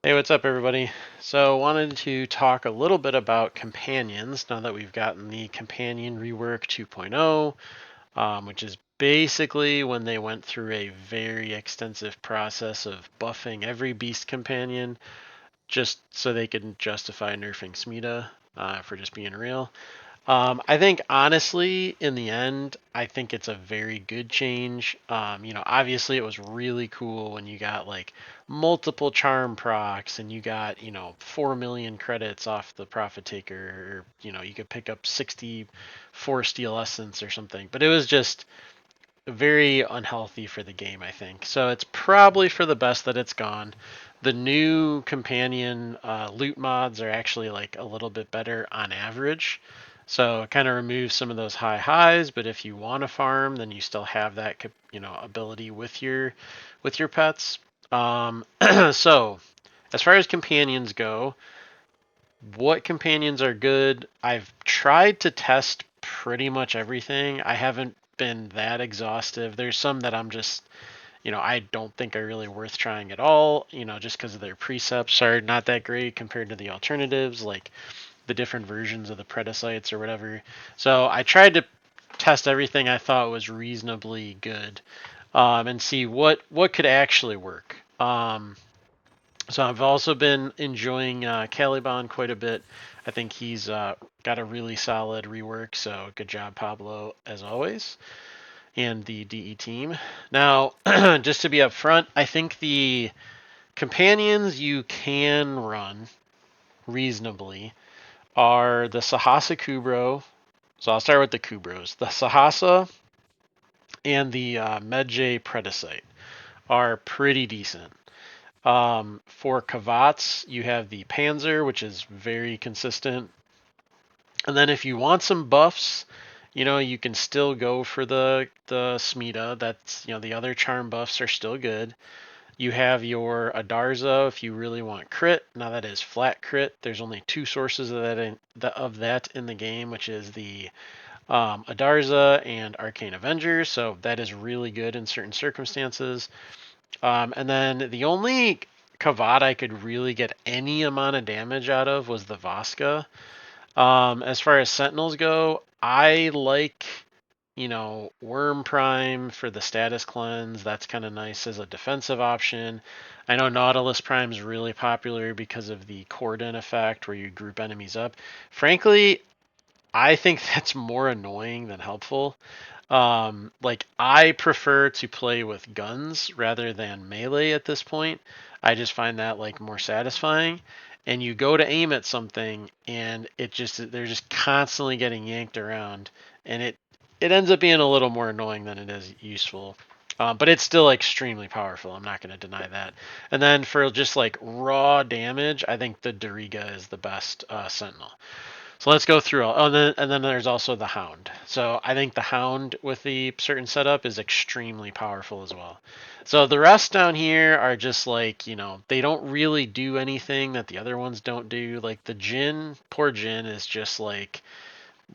Hey, what's up, everybody? So, wanted to talk a little bit about companions now that we've gotten the companion rework 2.0, which is basically when they went through a very extensive process of buffing every beast companion just so they could justify nerfing Smeeta, for just being real. I think honestly, in the end, I think it's a very good change. Obviously, it was really cool when you got like multiple charm procs and you got 4 million credits off the profit taker, or you could pick up 64 steel essence or something. But it was just very unhealthy for the game, I think. So it's probably for the best that it's gone. The new companion loot mods are actually like a little bit better on average. So it kind of removes some of those high highs, but if you want to farm, then you still have that ability with your pets. So as far as companions go, what companions are good? I've tried to test pretty much everything. I haven't been that exhaustive. There's some that I'm just, I don't think are really worth trying at all, just because of their precepts are not that great compared to the alternatives, like the different versions of the Predasites or whatever. So I tried to test everything I thought was reasonably good, and see what could actually work. So I've also been enjoying Caliban quite a bit. I think he's got a really solid rework, so good job, Pablo, as always, and the DE team. Now, just to be upfront, I think the companions you can run reasonably are the Sahasa Kubrow. So I'll start with the Kubrows. The Sahasa and the Medjay Predasite are pretty decent. For Kavats, you have the Panzer, which is very consistent. And then if you want some buffs, you can still go for the Smeeta. That's the other charm buffs are still good. You have your Adarza if you really want crit. Now that is flat crit. There's only two sources of that in the game, which is the Adarza and Arcane Avenger. So that is really good in certain circumstances. And then the only Kavat I could really get any amount of damage out of was the Vasca. As far as Sentinels go, I like, Worm Prime for the status cleanse. That's kind of nice as a defensive option. I know Nautilus Prime is really popular because of the cordon effect where you group enemies up. Frankly, I think that's more annoying than helpful. Like I prefer to play with guns rather than melee at this point. I just find that like more satisfying. And you go to aim at something and they're just constantly getting yanked around, and it ends up being a little more annoying than it is useful. But it's still extremely powerful. I'm not going to deny that. And then for just like raw damage, I think the Doriga is the best Sentinel. So let's go through all. Oh, and then there's also the Hound. So I think the Hound with the certain setup is extremely powerful as well. So the rest down here are just like, they don't really do anything that the other ones don't do. Like the Jin, poor Jin is just like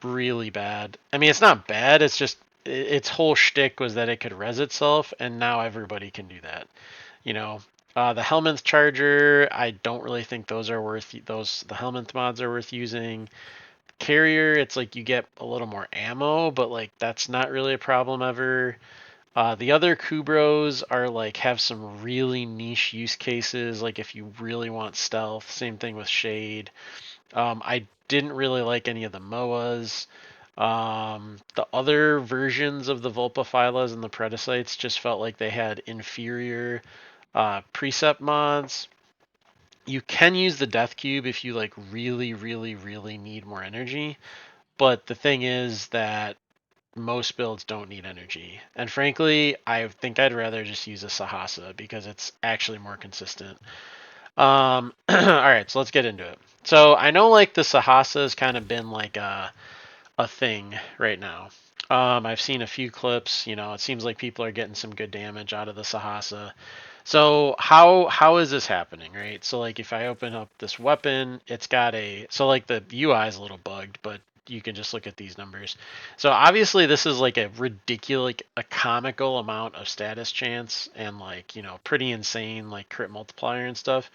really bad. I mean, it's not bad. It's just its whole shtick was that it could res itself, and now everybody can do that. You know, the Helminth Charger, I don't really think those are worth those. The Helminth mods are worth using. Carrier, it's like you get a little more ammo, but like that's not really a problem ever. The other Kubrows are like have some really niche use cases, like if you really want stealth. Same thing with Shade. I didn't really like any of the MOAs. The other versions of the Vulpaphylas and the Predasites just felt like they had inferior precept mods. You can use the Death Cube if you like really, really, really need more energy. But the thing is that most builds don't need energy. And frankly, I think I'd rather just use a Sahasa because it's actually more consistent. All right, so let's get into it. So I know like the Sahasa has kind of been like a thing right now. I've seen a few clips. It seems like people are getting some good damage out of the Sahasa. So how is this happening, right? So like if I open up this weapon, it's got like the UI is a little bugged, but you can just look at these numbers. So obviously this is like a ridiculous, like a comical amount of status chance and like, pretty insane like crit multiplier and stuff.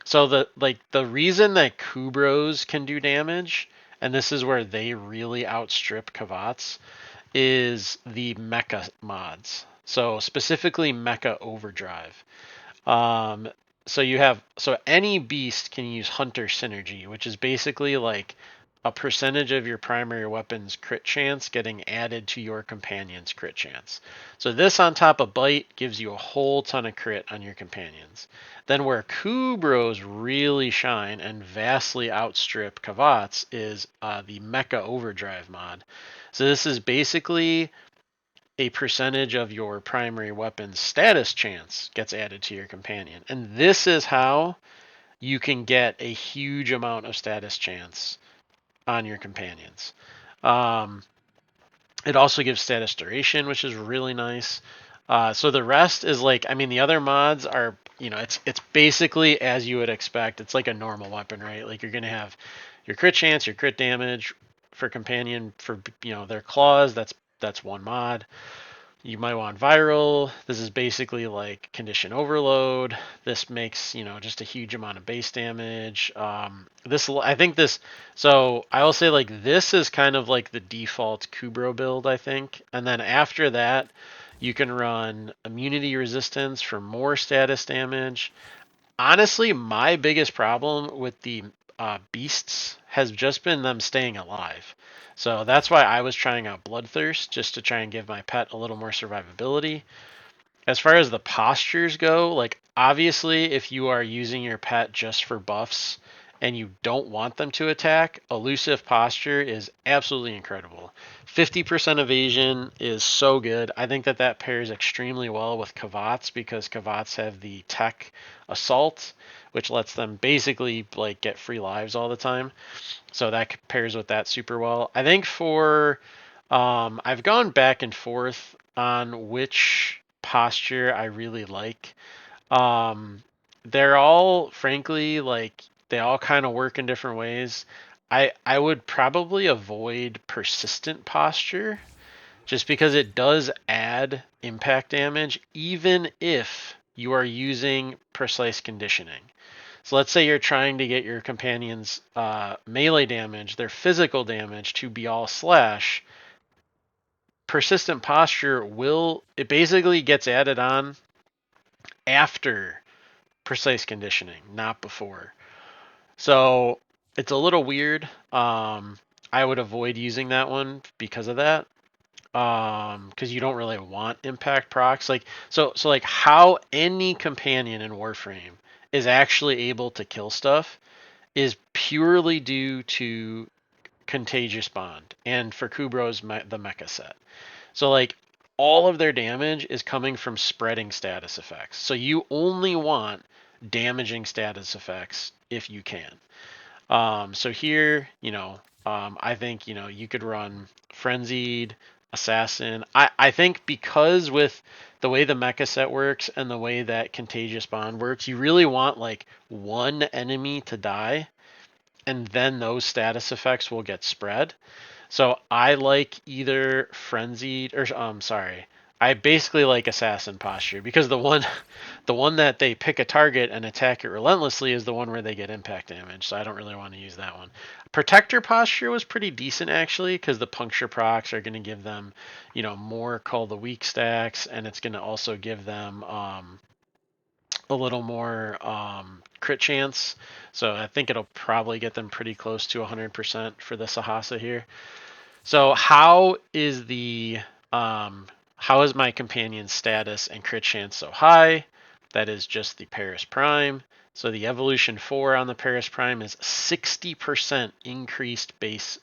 So the reason that Kubrows can do damage, and this is where they really outstrip Kavats, is the mecha mods. So specifically Mecha Overdrive. Um, so any beast can use Hunter Synergy, which is basically like a percentage of your primary weapon's crit chance getting added to your companion's crit chance. So this on top of Bite gives you a whole ton of crit on your companions. Then where Kubrows really shine and vastly outstrip Kavats is the Mecha Overdrive mod. So this is basically a percentage of your primary weapon's status chance gets added to your companion. And this is how you can get a huge amount of status chance on your companions. Um, it also gives status duration, which is really nice. So the rest is like, I mean, the other mods are, it's basically as you would expect. It's like a normal weapon, right? Like you're gonna have your crit chance, your crit damage for companion for their claws. That's one mod. You might want viral. This is basically like condition overload. This makes, just a huge amount of base damage. I think this, so I will say like this is kind of like the default Kubrow build, I think. And then after that, you can run immunity resistance for more status damage. Honestly, my biggest problem with the beasts has just been them staying alive. So that's why I was trying out Bloodthirst, just to try and give my pet a little more survivability. As far as the postures go, like obviously, if you are using your pet just for buffs and you don't want them to attack, elusive posture is absolutely incredible. 50% evasion is so good. I think that pairs extremely well with Kavats because Kavats have the tech assault, which lets them basically like get free lives all the time. So that pairs with that super well. I think I've gone back and forth on which posture I really like. Um, they're all, frankly, like they all kind of work in different ways. I would probably avoid persistent posture just because it does add impact damage, even if you are using precise conditioning. So let's say you're trying to get your companions melee damage, their physical damage to be all slash. Persistent posture it basically gets added on after precise conditioning, not before. So it's a little weird. I would avoid using that one because of that. Because you don't really want impact procs. So like how any companion in Warframe is actually able to kill stuff is purely due to Contagious Bond and for Kubrow's the Mecha set. So like all of their damage is coming from spreading status effects. So you only want damaging status effects if you can. So here, I think you could run Frenzied, Assassin. I think because with the way the mecha set works and the way that Contagious Bond works, you really want like one enemy to die and then those status effects will get spread. So I like either frenzied or sorry. I basically like assassin posture because the one that they pick a target and attack it relentlessly is the one where they get impact damage. So I don't really want to use that one. Protector posture was pretty decent actually because the puncture procs are going to give them, more call the weak stacks and it's going to also give them a little more crit chance. So I think it'll probably get them pretty close to 100% for the Sahasa here. So how is my companion's status and crit chance so high? That is just the Paris Prime. So the evolution 4 on the Paris Prime is 60% increased base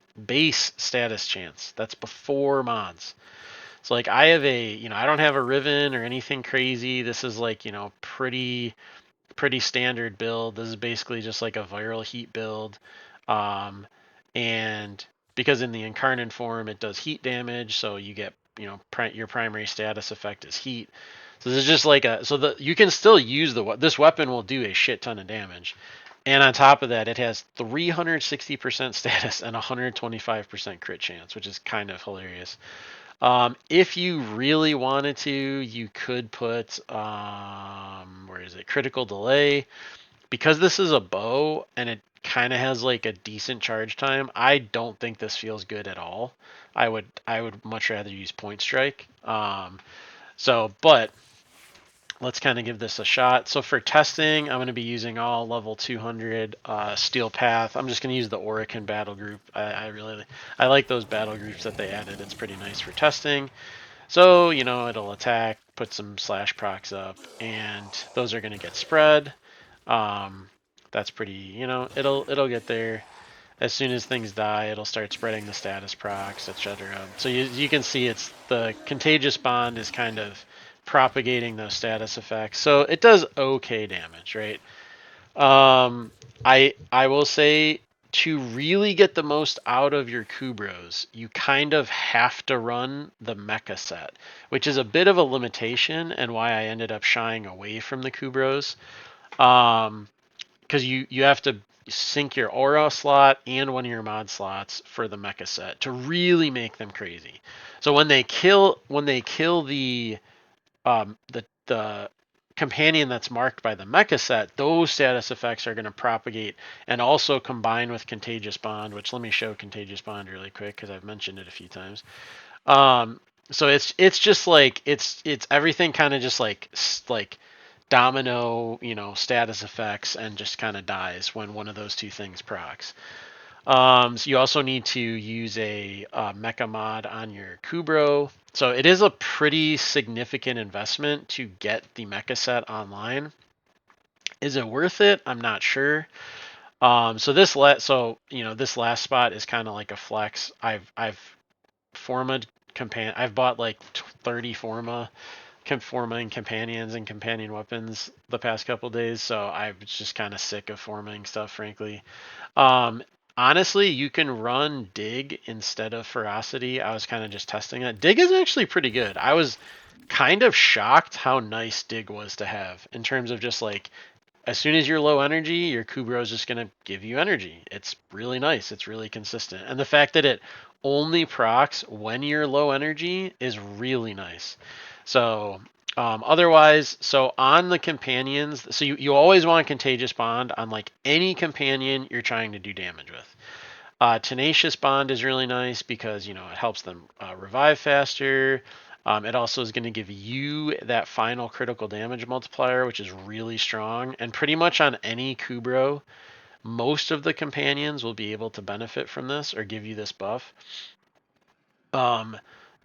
status chance. That's before mods. So like I have I don't have a Riven or anything crazy. This is like, pretty standard build. This is basically just like a viral heat build. Um, and because in the incarnate form it does heat damage, so you get your primary status effect is heat. So this is just like you can still use this weapon will do a shit ton of damage. And on top of that, it has 360% status and 125% crit chance, which is kind of hilarious. If you really wanted to, you could put where is it? Critical delay. because this is a bow and it kind of has like a decent charge time, I don't think this feels good at all. I would much rather use point strike. But let's kind of give this a shot. So for testing, I'm going to be using all level 200 Steel Path. I'm just going to use the Orican battle group. I like those battle groups that they added. It's pretty nice for testing. So it'll attack, put some slash procs up, and those are going to get spread. Um, that's pretty. It'll get there. As soon as things die, it'll start spreading the status procs, etc. So you can see it's the contagious bond is kind of propagating those status effects. So it does okay damage, right? I will say to really get the most out of your Kubrows, you kind of have to run the mecha set, which is a bit of a limitation and why I ended up shying away from the Kubrows. Because you have to sync your aura slot and one of your mod slots for the mecha set to really make them crazy. So when they kill the companion that's marked by the mecha set, those status effects are going to propagate and also combine with Contagious Bond, which let me show Contagious Bond really quick because I've mentioned it a few times. So it's just like it's everything kind of just like domino, status effects and just kind of dies when one of those two things procs. So you also need to use a mecha mod on your Kubrow. So it is a pretty significant investment to get the mecha set online. Is it worth it? I'm not sure. This last spot is kind of like a flex. I've formed companion. I've bought like 30 forming companions and companion weapons the past couple days, so I was just kind of sick of forming stuff, frankly. Um, Honestly, you can run Dig instead of Ferocity. I was kind of just testing it. Dig is actually pretty good. I was kind of shocked how nice Dig was to have in terms of just like as soon as you're low energy, your Kubrow is just going to give you energy. It's really nice. It's really consistent. And the fact that it only procs when you're low energy is really nice. So, otherwise, so on the companions, so you always want Contagious Bond on like any companion you're trying to do damage with. Tenacious Bond is really nice because it helps them revive faster. It also is going to give you that final critical damage multiplier, which is really strong. And pretty much on any Kubrow, most of the companions will be able to benefit from this or give you this buff.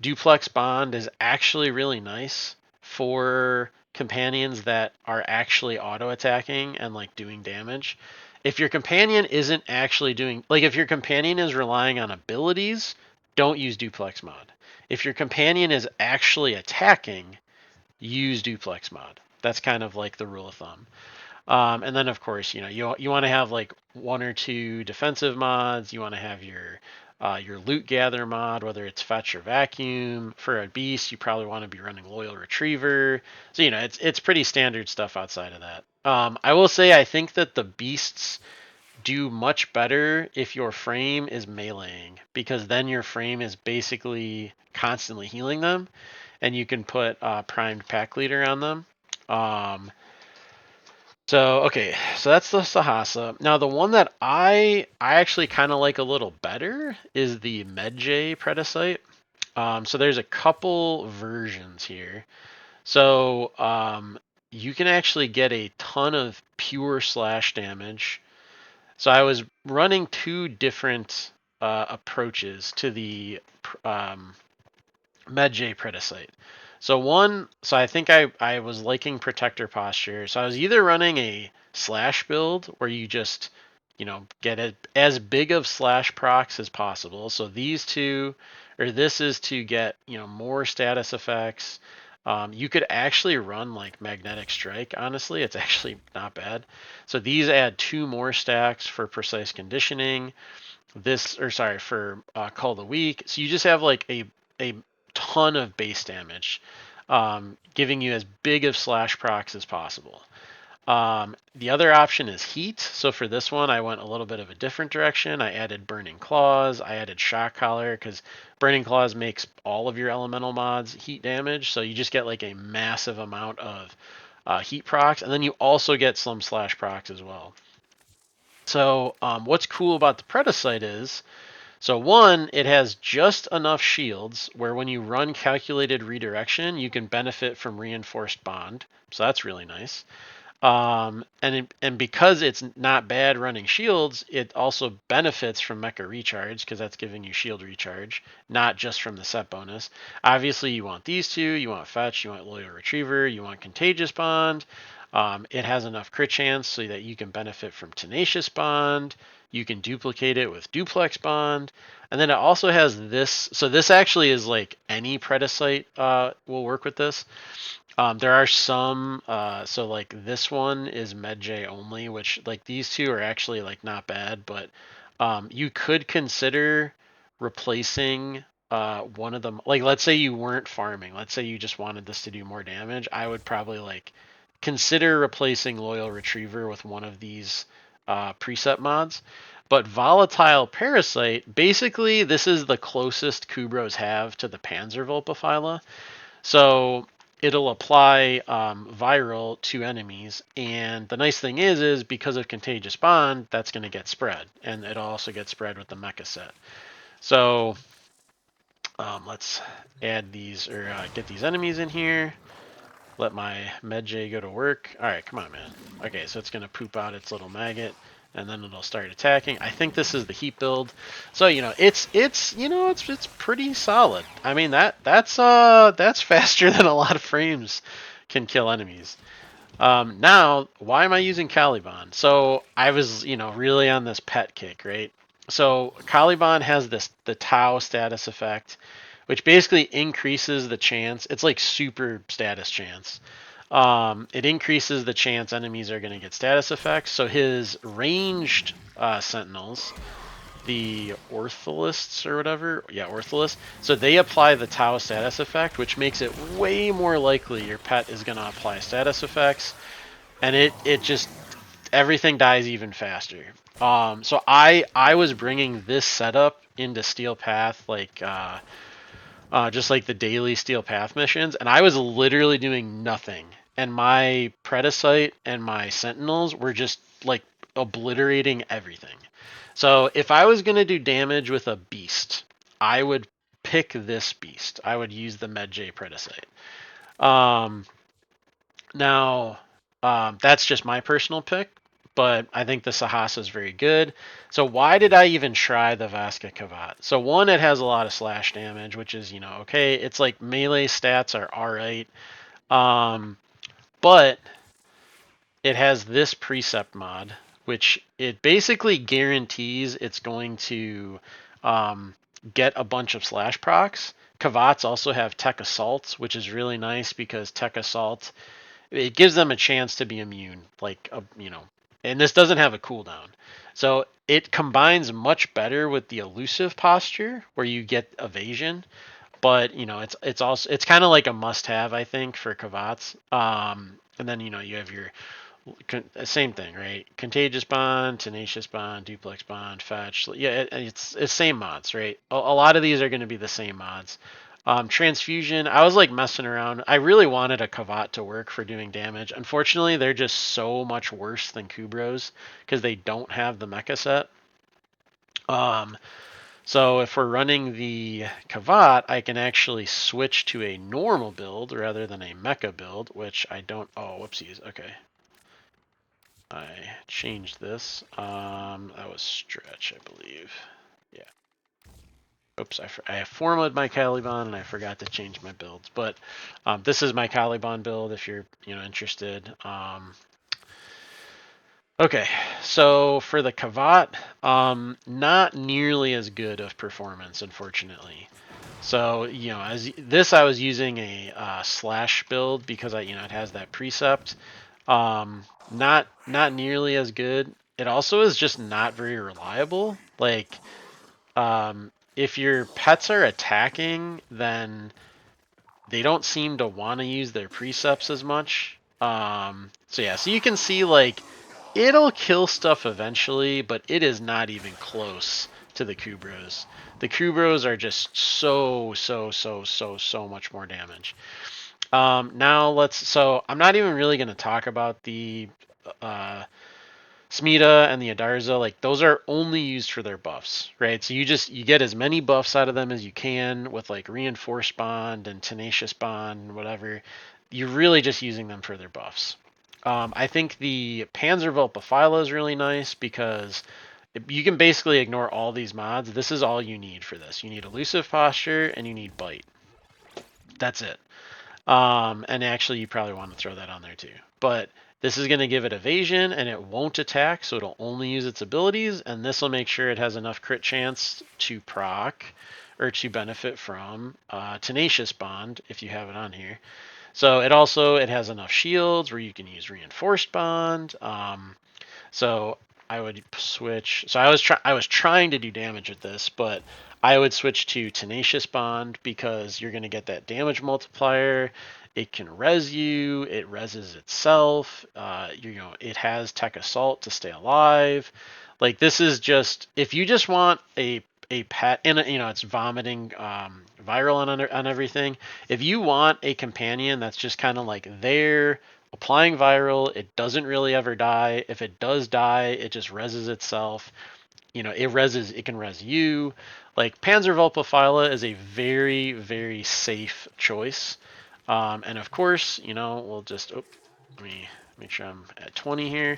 Duplex Bond is actually really nice for companions that are actually auto attacking and like doing damage. If your companion isn't actually doing, like if your companion is relying on abilities, don't use Duplex Mod. If your companion is actually attacking, use Duplex Mod. That's kind of like the rule of thumb. And then of course, you want to have like one or two defensive mods. You want to have your loot gather mod, whether it's fetch or vacuum. For a beast, you probably want to be running loyal retriever. So it's pretty standard stuff outside of that. I will say I think that the beasts do much better if your frame is meleeing because then your frame is basically constantly healing them, and you can put primed pack leader on them. Um, so that's the Sahasa. Now the one that I actually kind of like a little better is the Medjay Predasite. So there's a couple versions here. So you can actually get a ton of pure slash damage. So I was running two different approaches to the um, Medjay Predasite. So I think I was liking Protector Posture. So I was either running a slash build where you just, get as big of slash procs as possible. So these two, or this is to get, more status effects. You could actually run like Magnetic Strike, honestly. It's actually not bad. So these add two more stacks for precise conditioning. For Call of the Week. So you just have like a ton of base damage, giving you as big of slash procs as possible. The other option is heat. So for this one, I went a little bit of a different direction. I added Burning Claws. I added Shock Collar because Burning Claws makes all of your elemental mods heat damage. So you just get like a massive amount of heat procs, and then you also get some slash procs as well. So what's cool about the Predasite is, so one, it has just enough shields where when you run calculated redirection, you can benefit from reinforced bond. So that's really nice. And because it's not bad running shields, it also benefits from mecha recharge because that's giving you shield recharge, not just from the set bonus. Obviously, you want these two. You want fetch. You want loyal retriever. You want contagious bond. It has enough crit chance so that you can benefit from tenacious bond. You can duplicate it with duplex bond, and then it also has this. So this actually is like any Predasite will work with this. There are some, so like this one is Medjay only, which like these two are actually like not bad, but you could consider replacing one of them. Like let's say you weren't farming, let's say you just wanted this to do more damage. I would probably like consider replacing Loyal Retriever with one of these preset mods. But Volatile Parasite, basically, this is the closest Kubrows have to the Panzer Vulpaphyla. So it'll apply viral to enemies, and the nice thing is because of contagious bond, that's going to get spread, and it'll also get spread with the mecha set. So let's add these or get these enemies in here. Let my Medjay go to work. All right, come on, man. Okay, so it's going to poop out its little maggot, and then it'll start attacking. I think this is the heat build, so it's pretty solid. I mean that's faster than a lot of frames can kill enemies. Now, why am I using Caliban? So I was really on this pet kick, right? So Caliban has the Tau status effect, which basically increases the chance. It's like super status chance. It increases the chance enemies are going to get status effects. So his ranged Sentinels, the Ortholists or whatever, yeah, Ortholists. So they apply the Tau status effect, which makes it way more likely your pet is going to apply status effects, and it just everything dies even faster. So I was bringing this setup into Steel Path just like the daily Steel Path missions, and I was literally doing nothing. And my Predasite and my Sentinels were just like obliterating everything. So if I was going to do damage with a beast, I would pick this beast. I would use the Medjay Predasite. Um, now, that's just my personal pick, but I think the Sahasa is very good. So why did I even try the Vasca Kavat? So one, it has a lot of slash damage, which is okay. It's like melee stats are all right, but it has this precept mod, which it basically guarantees it's going to get a bunch of slash procs. Kavats also have Tech Assault, which is really nice because Tech Assault, it gives them a chance to be immune, and this doesn't have a cooldown. So it combines much better with the elusive posture where you get evasion, but it's kind of like a must-have, I think, for Kavats. And then you have your same thing, right? Contagious bond, tenacious bond, duplex bond, fetch. Yeah, it's same mods, right? A lot of these are going to be the same mods. Transfusion, I was like messing around. I really wanted a Kavat to work for doing damage. Unfortunately, they're just so much worse than Kubrows because they don't have the mecha set. So if we're running the Kavat, I can actually switch to a normal build rather than a mecha build, which I don't. Oh, whoopsies. Okay. I changed this. That was stretch, I believe. Yeah. Oops, I formatted my Caliban and I forgot to change my builds. But this is my Caliban build if you're interested. Okay, so for the Kavat, not nearly as good of performance, unfortunately. So as this, I was using a slash build because it has that precept. Not nearly as good. It also is just not very reliable. Like, if your pets are attacking, then they don't seem to want to use their precepts as much. So yeah, so you can see like it'll kill stuff eventually, but it is not even close to the Kubrows. The Kubrows are just so much more damage. Now so I'm not even really going to talk about the uh, Smeeta and the Adarza. Like those are only used for their buffs, right? So you get as many buffs out of them as you can with like reinforced bond and tenacious bond and whatever. You're really just using them for their buffs. I think the Panzer Vulpaphyla is really nice because you can basically ignore all these mods. This is all you need for this. You need elusive posture and you need bite. That's it. And actually, you probably want to throw that on there too. But this is going to give it evasion, and it won't attack, so it'll only use its abilities, and this will make sure it has enough crit chance to proc or to benefit from Tenacious Bond if you have it on here. So it has enough shields where you can use Reinforced Bond. So I would switch. So I was trying to do damage with this, but I would switch to Tenacious Bond because you're going to get that damage multiplier. It can res you. It reses itself. It has Tech Assault to stay alive. Like this is just if you just want a pet and it's vomiting viral on everything. If you want a companion that's just kind of like there applying viral, it doesn't really ever die. If it does die, it just reses itself. It can res you. Like Panzer Vulpaphyla is a very, very safe choice. And of course, we'll just, let me make sure I'm at 20 here.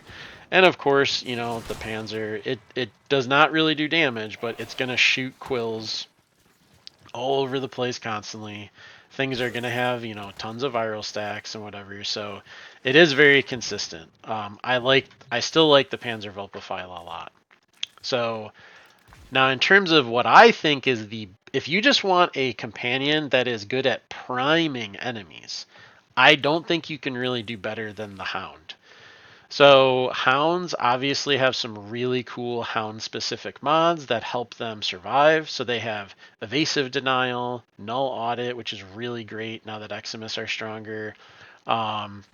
And of course, the Panzer, it does not really do damage, but it's going to shoot quills all over the place constantly. Things are going to have, tons of viral stacks and whatever. So it is very consistent. I still like the Panzer Vulpaphyla a lot. So now in terms of what I think is if you just want a companion that is good at priming enemies, I don't think you can really do better than the Hound. So hounds obviously have some really cool hound specific mods that help them survive. So they have evasive denial, null audit, which is really great now that Eximus are stronger. Um,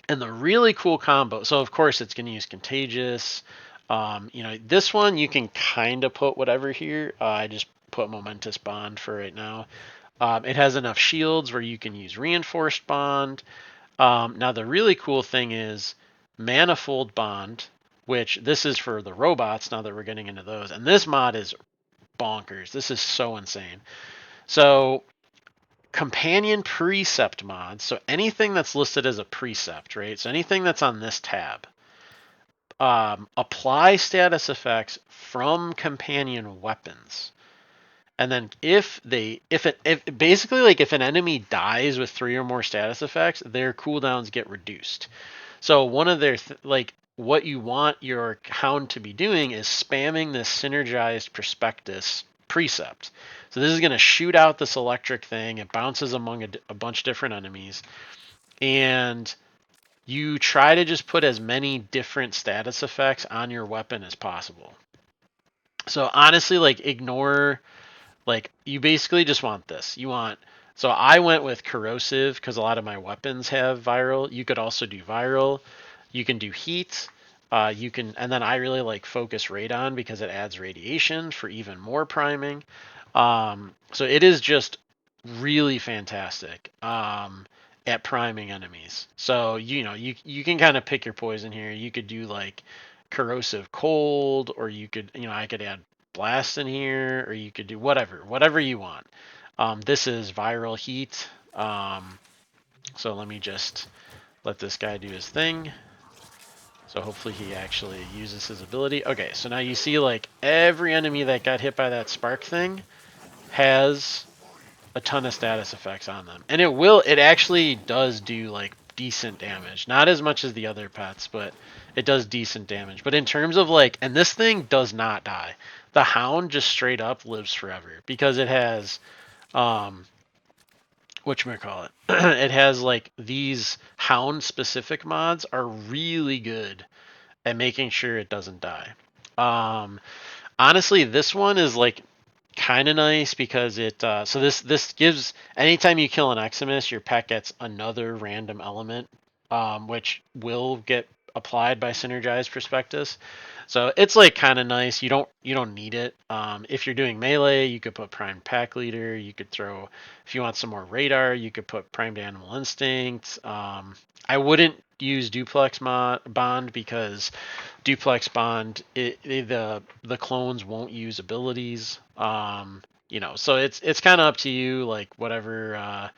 and the really cool combo. So of course it's going to use contagious. This one you can kind of put whatever here. I just put momentous bond for right now. It has enough shields where you can use reinforced bond. Now the really cool thing is manifold bond, which this is for the robots now that we're getting into those. And this mod is bonkers. This is so insane. So companion precept mods, so anything that's listed as a precept, right? So anything that's on this tab, apply status effects from companion weapons. And then if basically like if an enemy dies with 3 or more status effects, their cooldowns get reduced. So one of their what you want your hound to be doing is spamming this synergized prospectus precept. So this is going to shoot out this electric thing. It bounces among a bunch of different enemies, and you try to just put as many different status effects on your weapon as possible. So honestly, like ignore, like you basically just want this. So I went with corrosive because a lot of my weapons have viral. You could also do viral. You can do heat. And then I really like focus radon because it adds radiation for even more priming. So it is just really fantastic at priming enemies. So you can kind of pick your poison here. You could do like corrosive cold, or I could add blast in here, or you could do whatever you want. This is viral heat. So let me just let this guy do his thing. So hopefully he actually uses his ability. Okay, so now you see like every enemy that got hit by that spark thing has a ton of status effects on them. And it actually does do like decent damage. Not as much as the other pets, but it does decent damage. But in terms of like, and this thing does not die. The Hound just straight up lives forever because it has, whatchamacallit, it has like these Hound specific mods are really good at making sure it doesn't die. Honestly, this one is like kind of nice because this gives anytime you kill an Eximus, your pet gets another random element, which will get applied by Synergized Prospectus. So it's like kind of nice. You don't need it. If you're doing melee, you could put Primed Pack Leader. You could throw, if you want some more radar, you could put Primed Animal Instinct. I wouldn't use Duplex Bond because Duplex Bond, the clones won't use abilities. So it's kind of up to you, like whatever.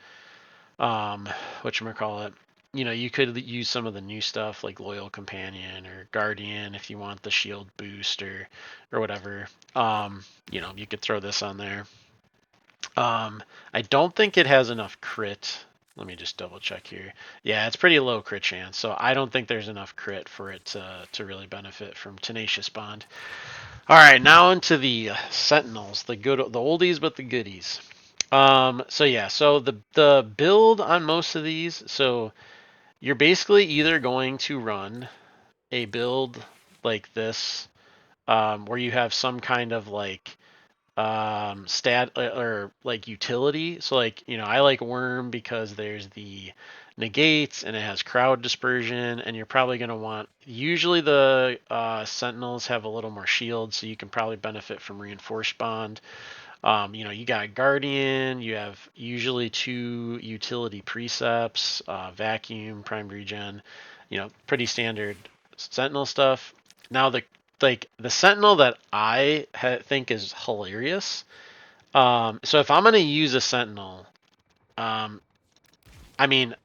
Whatchamacallit. You could use some of the new stuff like Loyal Companion or Guardian if you want the shield boost or whatever. You could throw this on there. I don't think it has enough crit. Let me just double check here. Yeah, it's pretty low crit chance, so I don't think there's enough crit for it to really benefit from Tenacious Bond. All right, now into the Sentinels, the oldies but the goodies. So the build on most of these, so you're basically either going to run a build like this, where you have some kind of like stat or like utility. So like, I like Worm because there's the negates and it has crowd dispersion, and you're probably going to want, usually the Sentinels have a little more shield, so you can probably benefit from Reinforced Bond. You got Guardian, you have usually 2 utility precepts, Vacuum, Primed Regen, pretty standard Sentinel stuff. Now the Sentinel that I think is hilarious. So if I'm gonna use a Sentinel, um, I mean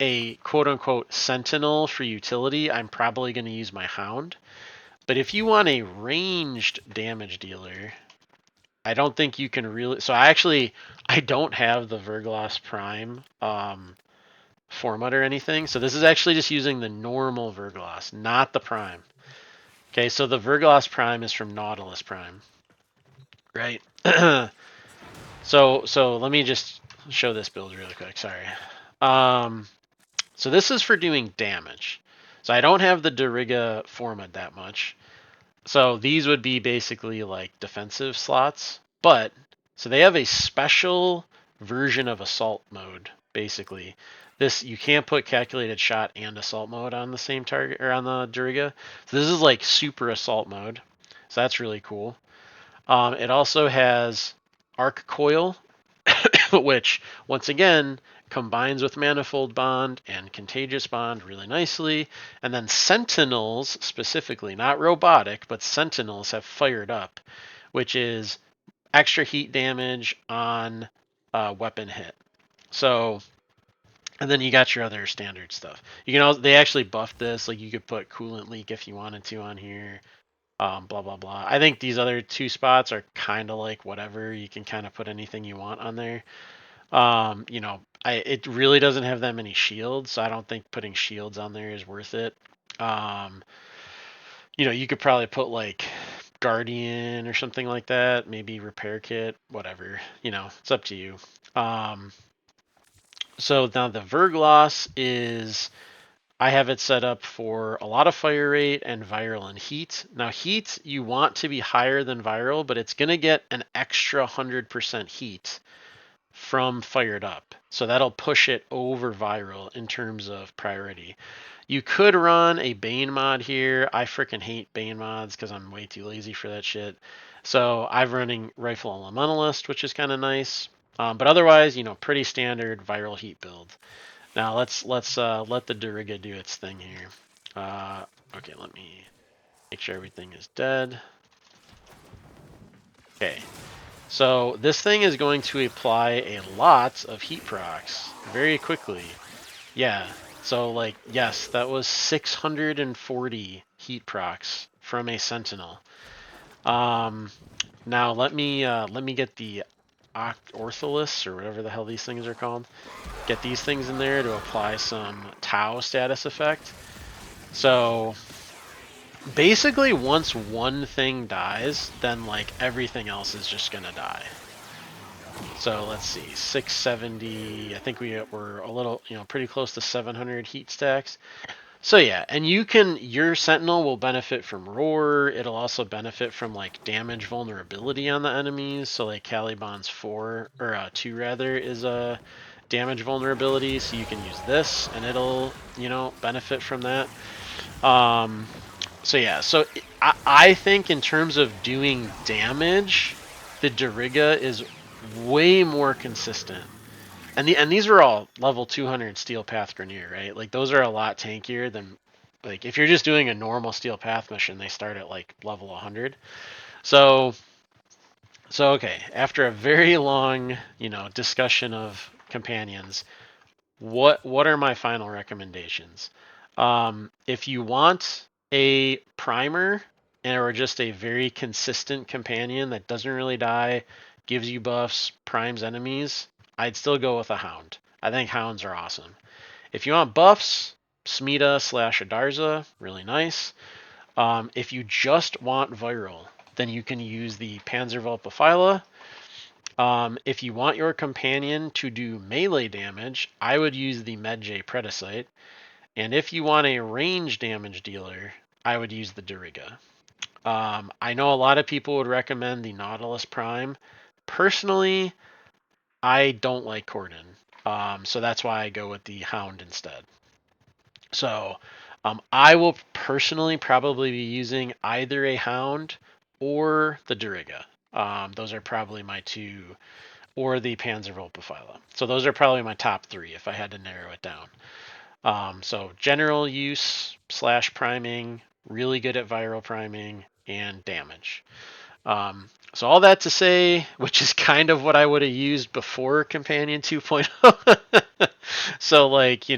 a quote unquote Sentinel for utility, I'm probably gonna use my Hound. But if you want a ranged damage dealer, I don't think you can really. So I don't have the Verglas Prime format or anything. So this is actually just using the normal Verglas, not the Prime. Okay, so the Verglas Prime is from Nautilus Prime, right? So let me just show this build really quick. Sorry. So this is for doing damage. So I don't have the Doriga format that much. So these would be basically like defensive slots, but so they have a special version of assault mode. Basically, this you can't put calculated shot and assault mode on the same target or on the Duriga. So this is like super assault mode. So that's really cool. It also has arc coil, which once again combines with Manifold Bond and Contagious Bond really nicely. And then Sentinels, specifically, not robotic, but Sentinels have fired up, which is extra heat damage on weapon hit. So, and then you got your other standard stuff. You can also, they actually buffed this, like you could put Coolant Leak if you wanted to on here. Blah blah blah. I think these other 2 spots are kind of like whatever. You can kind of put anything you want on there. It really doesn't have that many shields, so I don't think putting shields on there is worth it. You could probably put like Guardian or something like that, maybe Repair Kit, whatever. It's up to you. So now the Verglas is, I have it set up for a lot of fire rate and viral and heat. Now heat, you want to be higher than viral, but it's going to get an extra 100% heat from fired up. So that'll push it over viral in terms of priority. You could run a Bane mod here. I freaking hate Bane mods because I'm way too lazy for that shit. So I'm running Rifle Elementalist, which is kind of nice. But otherwise, pretty standard viral heat build. Now let's let the Duriga do its thing here. Okay, let me make sure everything is dead. Okay, so this thing is going to apply a lot of heat procs very quickly. Yeah, so like, yes, that was 640 heat procs from a Sentinel. Now let me get the Ortholis or whatever the hell these things are called. Get these things in there to apply some Tau status effect. So basically once one thing dies, then like everything else is just gonna die. So let's see, 670, I think we're a little, pretty close to 700 heat stacks. So yeah, and your Sentinel will benefit from Roar. It'll also benefit from like damage vulnerability on the enemies. So like Caliban's 2 rather is a damage vulnerability. So you can use this and it'll, benefit from that. So yeah, so I think in terms of doing damage, the Diriga is way more consistent. And these are all level 200 Steel Path Grenier, right? Like those are a lot tankier than like if you're just doing a normal Steel Path mission, they start at like level 100. So okay, after a very long, discussion of companions, what are my final recommendations? If you want a primer or just a very consistent companion that doesn't really die, gives you buffs, primes enemies, I'd still go with a Hound. I think Hounds are awesome. If you want buffs, Smeeta slash Adarza, really nice. If you just want viral, then you can use the Panzer Vulpaphyla. If you want your companion to do melee damage, I would use the Medjay Predasite. And if you want a range damage dealer, I would use the Diriga. I know a lot of people would recommend the Nautilus Prime. Personally, I don't like Corden. So that's why I go with the Hound instead. So I will personally probably be using either a Hound or the Diriga. Those are probably my two, or the Panzer Vulpaphyla. So those are probably my top three if I had to narrow it down. So general use slash priming, really good at viral priming and damage. So all that to say, which is kind of what I would have used before Companion 2.0. So like,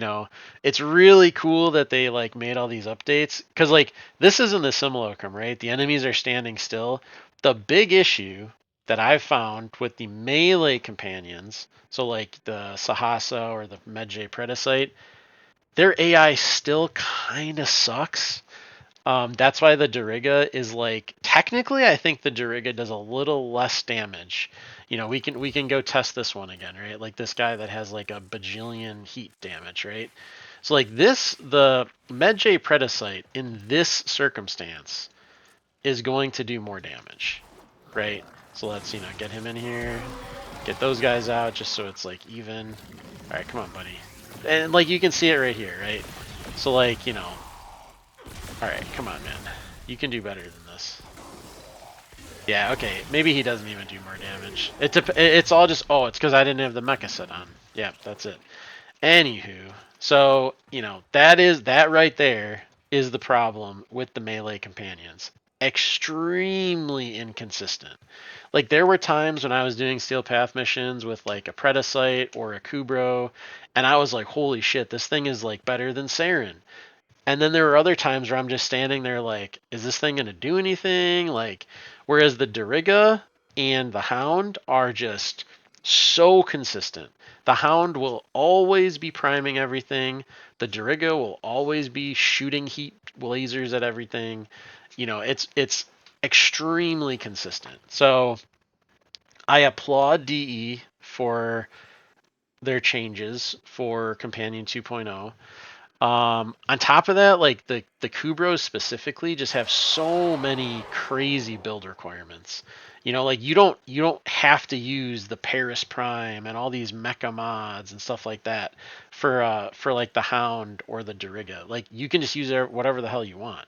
it's really cool that they like made all these updates cuz like this isn't the simulacrum, right? The enemies are standing still. The big issue that I've found with the melee companions, so like the Sahasa or the Medjay Predasite, their AI still kind of sucks. That's why the Diriga is like technically I think the Diriga does a little less damage. We can go test this one again, right? Like this guy that has like a bajillion heat damage, right? So like the Medjay Predasite in this circumstance is going to do more damage, right? So let's get him in here, get those guys out just so it's like even. All right, come on, buddy. And like you can see it right here, right? So like all right, come on, man. You can do better than this. Yeah, okay. Maybe he doesn't even do more damage. It's all just, oh, it's because I didn't have the mecha set on. Yeah, that's it. Anywho, so, that right there is the problem with the melee companions. Extremely inconsistent. Like, there were times when I was doing Steel Path missions with, like, a Predasite or a Kubrow, and I was like, holy shit, this thing is, like, better than Saren. And then there were other times where I'm just standing there like, is this thing going to do anything? Like, whereas the Diriga and the Hound are just so consistent. The Hound will always be priming everything. The Diriga will always be shooting heat lasers at everything. It's extremely consistent. So I applaud DE for their changes for Companion 2.0. On top of that, like the Kubrows specifically just have so many crazy build requirements. Like you don't have to use the Paris Prime and all these mecha mods and stuff like that for like the Hound or the Diriga. Like you can just use whatever the hell you want.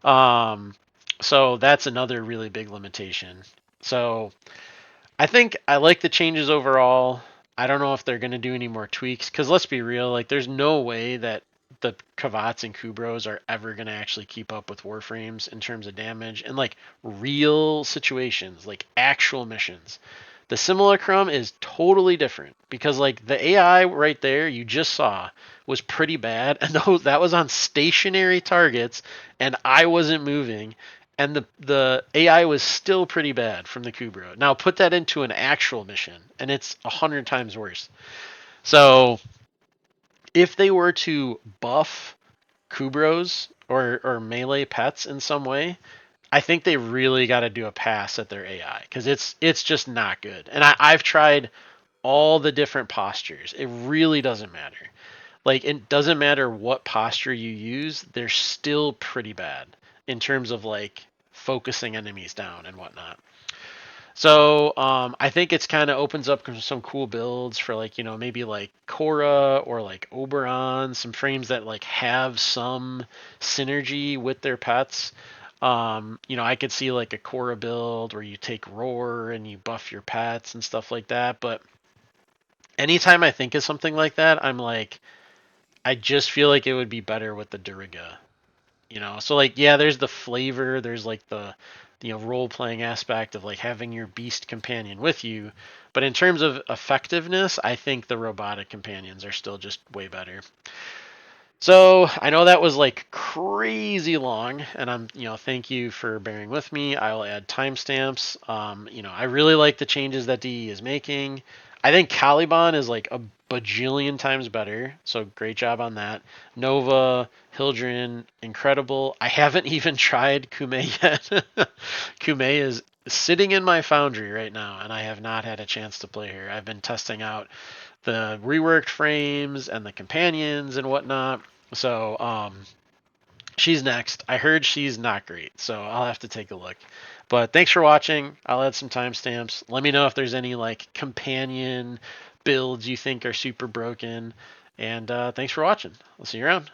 Um, so that's another really big limitation. So I think I like the changes overall. I don't know if they're going to do any more tweaks because let's be real, like there's no way that the Kavats and Kubrows are ever going to actually keep up with Warframes in terms of damage and like real situations, like actual missions. The Simulacrum is totally different because like the AI right there you just saw was pretty bad and that was on stationary targets and I wasn't moving and the AI was still pretty bad from the Kubrow. Now put that into an actual mission, and it's 100 times worse. So if they were to buff Kubrows or melee pets in some way, I think they really got to do a pass at their AI because it's just not good. And I've tried all the different postures. It really doesn't matter. Like it doesn't matter what posture you use, they're still pretty bad in terms of like focusing enemies down and whatnot. So I think it's kind of opens up some cool builds for like maybe like Korra or like Oberon, some frames that like have some synergy with their pets. I could see like a Korra build where you take Roar and you buff your pets and stuff like that. But anytime I think of something like that, I'm like, I just feel like it would be better with the Duriga. So like yeah, there's the flavor, there's like the role playing aspect of like having your beast companion with you, but in terms of effectiveness, I think the robotic companions are still just way better. So I know that was like crazy long, and thank you for bearing with me. I'll add timestamps. I really like the changes that DE is making. I think Caliban is like a bajillion times better, so great job on that. Nova, Hildren, incredible. I haven't even tried Kume yet. Kume is sitting in my foundry right now, and I have not had a chance to play her. I've been testing out the reworked frames and the companions and whatnot. So she's next. I heard she's not great, so I'll have to take a look. But thanks for watching. I'll add some timestamps. Let me know if there's any like companion builds you think are super broken. And thanks for watching. I'll see you around.